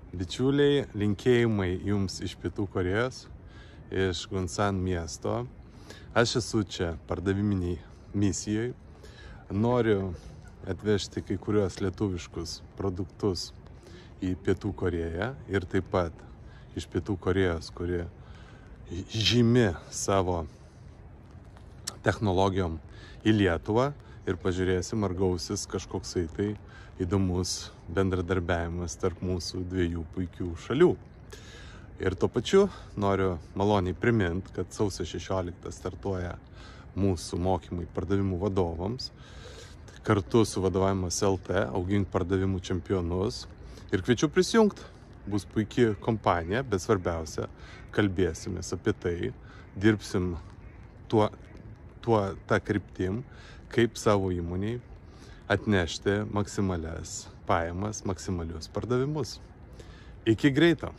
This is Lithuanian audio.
Bičiuliai, linkėjimai jums iš Pietų Korėjos, iš Gunsan miesto. Aš esu čia pardaviminiai misijai. Noriu atvežti kai kuriuos lietuviškus produktus į Pietų Korėją ir taip pat iš Pietų Korėjos, kuri žymi savo technologijom į Lietuvą, ir pažiūrėsim, ar gausis kažkoksai tai įdomus bendradarbiavimas tarp mūsų dviejų puikių šalių. Ir tuo pačiu noriu maloniai priminti, kad sausio 16 startuoja mūsų mokymai pardavimų vadovams. Kartu su Vadovavimas LT augink pardavimų čempionus. Ir kviečiu prisijungti. Bus puikia kompanija, bet svarbiausia, kalbėsimės apie tai, dirbsim tą kryptim, kaip savo įmoniai atnešti maksimalias pajamas, maksimalius pardavimus. Iki greito!